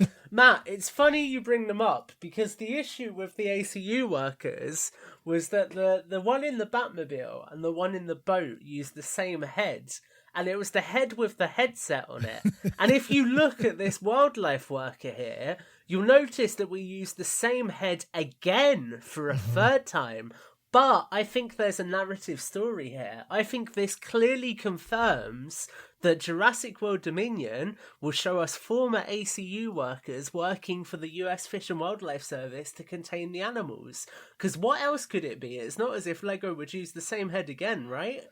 it's funny you bring them up, because the issue with the ACU workers was that the one in the Batmobile and the one in the boat used the same head. and it was the head with the headset on it. And if you look at this wildlife worker here, you'll notice that we use the same head again for a third time. But I think there's a narrative story here. I think this clearly confirms that Jurassic World Dominion will show us former ACU workers working for the US Fish and Wildlife Service to contain the animals. Because what else could it be? It's not as if Lego would use the same head again, right?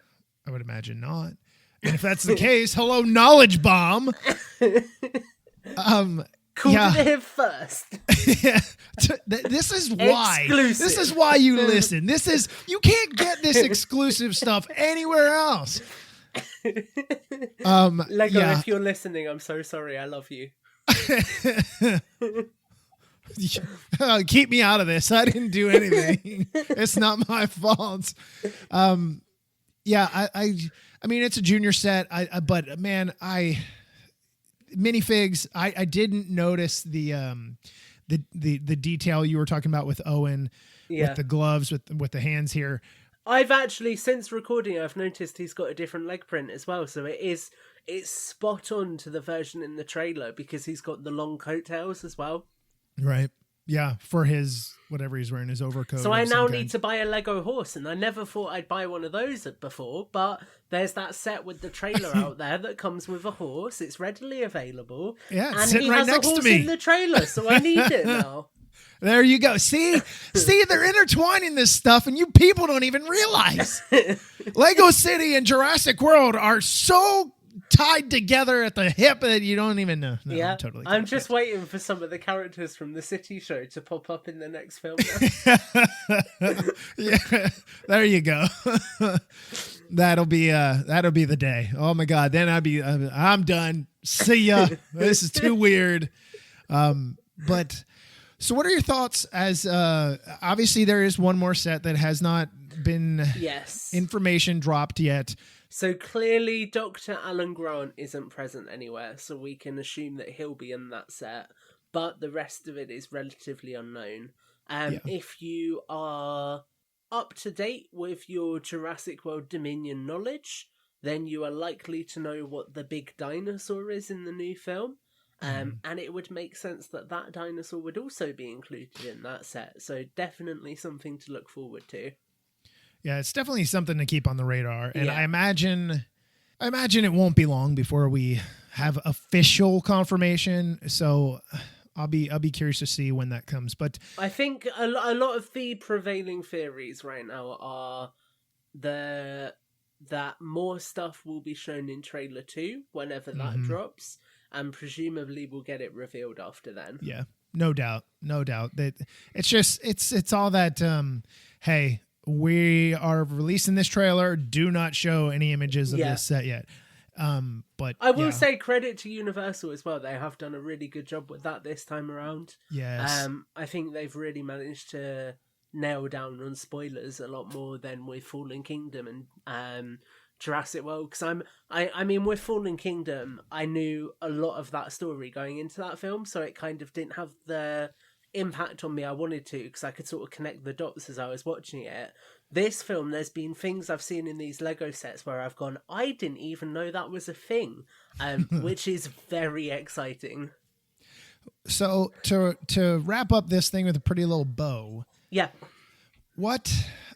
I would imagine not. And if that's the case, hello, Knowledge Bomb. Called it here first. Yeah. This is why. Exclusive. This is why you listen. You can't get this exclusive stuff anywhere else. Lego, if you're listening, I'm so sorry. I love you. Keep me out of this. I didn't do anything. It's not my fault. Yeah, I mean, it's a junior set. But man, minifigs. I didn't notice the detail you were talking about with Owen, with the gloves, with the hands here. I've actually, since recording, I've noticed he's got a different leg print as well. So it's spot on to the version in the trailer because he's got the long coattails as well. Right. Yeah, for his whatever he's wearing, his overcoat. So I now need to buy a Lego horse, and I never thought I'd buy one of those before, but there's that set with the trailer out there that comes with a horse. It's readily available. Yeah, it's and sitting he right has next a horse to me in the trailer, so I need it now. There you go. See, they're intertwining this stuff, and you people don't even realize. Lego City and Jurassic World are so tied together at the hip that you don't even know. No, yeah, I'm just waiting for some of the characters from the City show to pop up in the next film. Yeah, there you go. That'll be the day. Oh my God, then I'm done. See ya. This is too weird. But so, what are your thoughts? As obviously there is one more set that has not been information dropped yet. So clearly Dr. Alan Grant isn't present anywhere, so we can assume that he'll be in that set, but the rest of it is relatively unknown. If you are up to date with your Jurassic World Dominion knowledge, then you are likely to know what the big dinosaur is in the new film. And it would make sense that dinosaur would also be included in that set, so definitely something to look forward to. Yeah, it's definitely something to keep on the radar. And I imagine it won't be long before we have official confirmation. So I'll be curious to see when that comes. But I think a lot of the prevailing theories right now are that more stuff will be shown in trailer 2 whenever that drops, and presumably we'll get it revealed after then. Yeah, no doubt. That it's all that hey, we are releasing this trailer. Do not show any images of this set yet. But I will say credit to Universal as well. They have done a really good job with that this time around. Yes. I think they've really managed to nail down on spoilers a lot more than with Fallen Kingdom and Jurassic World. Because I mean, with Fallen Kingdom, I knew a lot of that story going into that film, so it kind of didn't have the impact on me I wanted to, because I could sort of connect the dots as I was watching it. This film, there's been things I've seen in these Lego sets where I've gone, I didn't even know that was a thing, which is very exciting. So to wrap up this thing with a pretty little bow. Yeah. What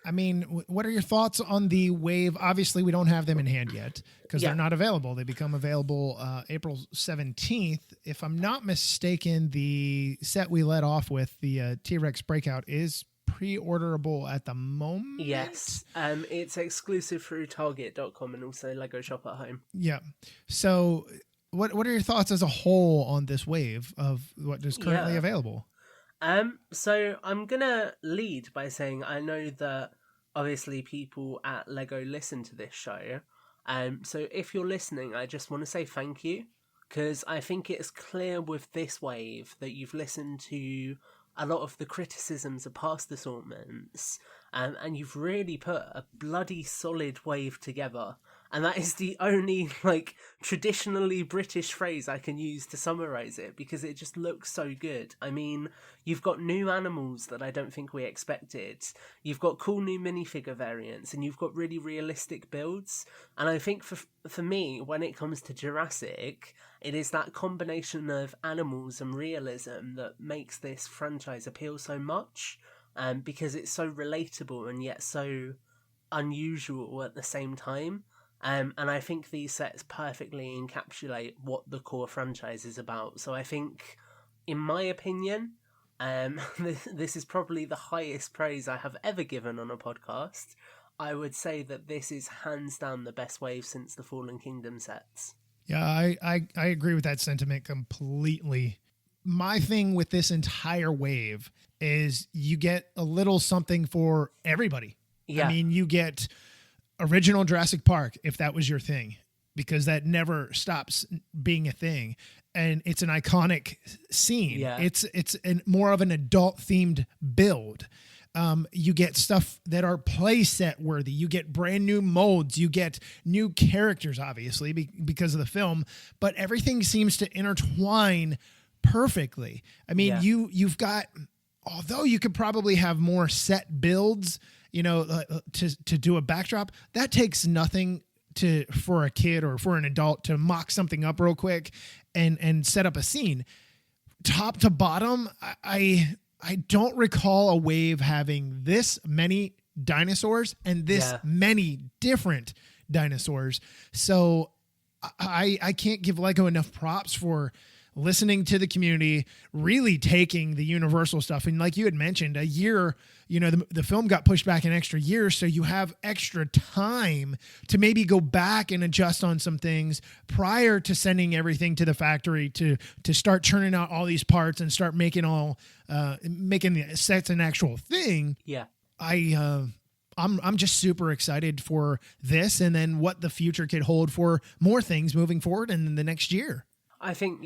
are your thoughts on the wave? Obviously, we don't have them in hand yet because they're not available. They become available April 17th. If I'm not mistaken, the set we let off with, the T-Rex Breakout, is pre-orderable at the moment. Yes. It's exclusive through Target.com and also Lego Shop at Home. Yeah. So what are your thoughts as a whole on this wave of what is currently available? So I'm gonna lead by saying I know that obviously people at Lego listen to this show. So if you're listening, I just want to say thank you, because I think it's clear with this wave that you've listened to a lot of the criticisms of past assortments, and you've really put a bloody solid wave together. And that is the only, like, traditionally British phrase I can use to summarize it, because it just looks so good. I mean, you've got new animals that I don't think we expected. You've got cool new minifigure variants, and you've got really realistic builds. And I think for me, when it comes to Jurassic, it is that combination of animals and realism that makes this franchise appeal so much, because it's so relatable and yet so unusual at the same time. And I think these sets perfectly encapsulate what the core franchise is about. So I think, in my opinion, this is probably the highest praise I have ever given on a podcast. I would say that this is hands down the best wave since the Fallen Kingdom sets. Yeah, I agree with that sentiment completely. My thing with this entire wave is you get a little something for everybody. Yeah. I mean, you get original Jurassic Park, if that was your thing, because that never stops being a thing. And it's an iconic scene. Yeah. It's more of an adult themed build. You get stuff that are play set worthy. You get brand new molds. You get new characters, obviously, because of the film, but everything seems to intertwine perfectly. I mean, you've got, although you could probably have more set builds, to do a backdrop, that takes nothing for a kid or for an adult to mock something up real quick and set up a scene. Top to bottom, I don't recall a wave having this many dinosaurs and this many different dinosaurs. So I can't give Lego enough props for listening to the community, really taking the Universal stuff. And like you had mentioned, a year, the film got pushed back an extra year. So you have extra time to maybe go back and adjust on some things prior to sending everything to the factory to start churning out all these parts and start making the sets an actual thing. Yeah. I'm just super excited for this, and then what the future could hold for more things moving forward in the next year. I think,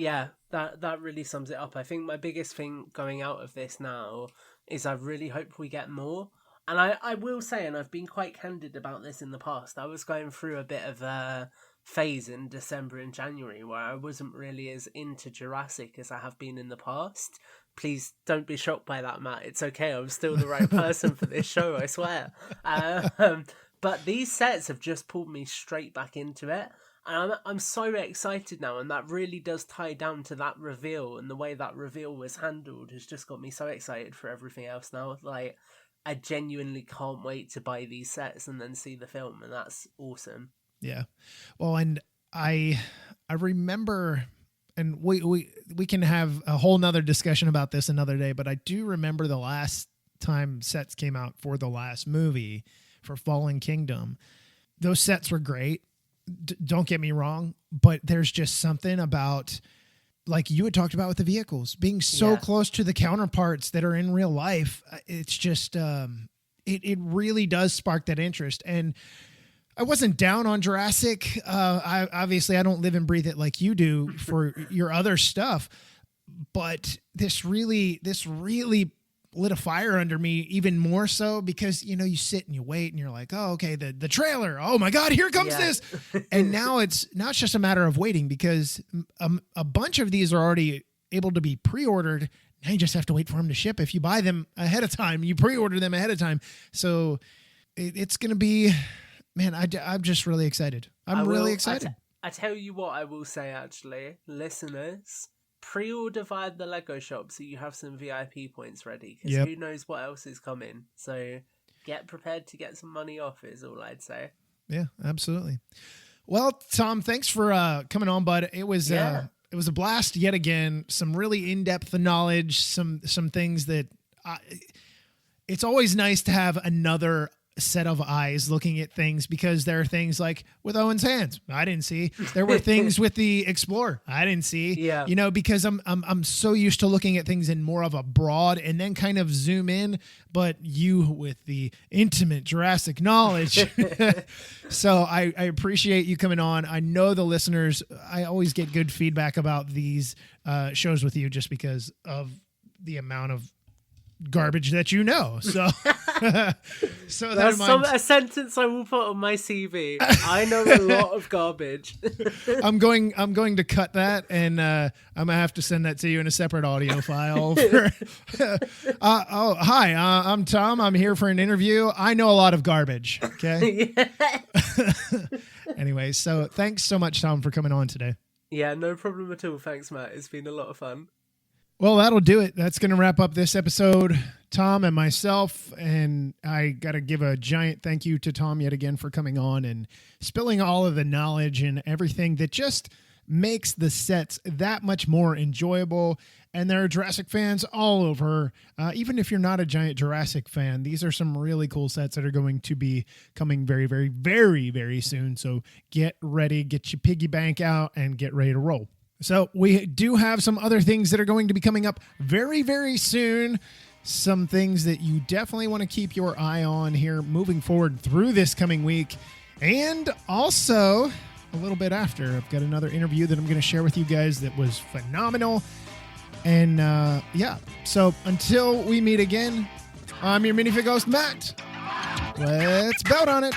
that really sums it up. I think my biggest thing going out of this now is I really hope we get more. And I will say, and I've been quite candid about this in the past, I was going through a bit of a phase in December and January where I wasn't really as into Jurassic as I have been in the past. Please don't be shocked by that, Matt. It's okay. I'm still the right person for this show, I swear. But these sets have just pulled me straight back into it. And I'm so excited now, and that really does tie down to that reveal, and the way that reveal was handled has just got me so excited for everything else now. Like, I genuinely can't wait to buy these sets and then see the film, and that's awesome. Yeah. Well, and I remember, and we can have a whole nother discussion about this another day, but I do remember the last time sets came out for the last movie for Fallen Kingdom. Those sets were great. Don't get me wrong, but there's just something about, like you had talked about with the vehicles, being so close to the counterparts that are in real life. It's just, it really does spark that interest. And I wasn't down on Jurassic. Obviously I don't live and breathe it like you do for your other stuff, but this really lit a fire under me even more so because, you sit and you wait and you're like, oh, okay, the trailer. Oh my God, here comes this. And now it's just a matter of waiting because a bunch of these are already able to be pre-ordered. Now you just have to wait for them to ship. If you buy them ahead of time, you pre-order them ahead of time. So it's going to be, man, I'm just really excited. I'm really excited. I tell you what I will say, actually, listeners, pre-order via the Lego shop so you have some VIP points ready, because who knows what else is coming. So get prepared to get some money off is all I'd say. Yeah, absolutely. Well, Tom, thanks for coming on, bud. It was a blast yet again. Some really in-depth knowledge, some things that it's always nice to have another set of eyes looking at things, because there are things like with Owen's hands I didn't see. There were things with the Explorer I didn't see. Because I'm so used to looking at things in more of a broad and then kind of zoom in, but you with the intimate Jurassic knowledge. So I appreciate you coming on. I know the listeners, I always get good feedback about these shows with you just because of the amount of garbage that you know. So, so That's that a sentence I will put on my CV. I know a lot of garbage. I'm going to cut that, and I'm gonna have to send that to you in a separate audio file. Hi, I'm Tom. I'm here for an interview. I know a lot of garbage. Okay. Anyway, so thanks so much, Tom, for coming on today. Yeah, no problem at all. Thanks, Matt. It's been a lot of fun. Well, that'll do it. That's going to wrap up this episode. Tom and myself, and I got to give a giant thank you to Tom yet again for coming on and spilling all of the knowledge and everything that just makes the sets that much more enjoyable. And there are Jurassic fans all over. Even if you're not a giant Jurassic fan, these are some really cool sets that are going to be coming very, very, very, very soon. So get ready, get your piggy bank out, and get ready to roll. So we do have some other things that are going to be coming up very, very soon. Some things that you definitely want to keep your eye on here moving forward through this coming week. And also a little bit after, I've got another interview that I'm going to share with you guys that was phenomenal. And yeah, so until we meet again, I'm your minifig host, Matt. Let's bout on it.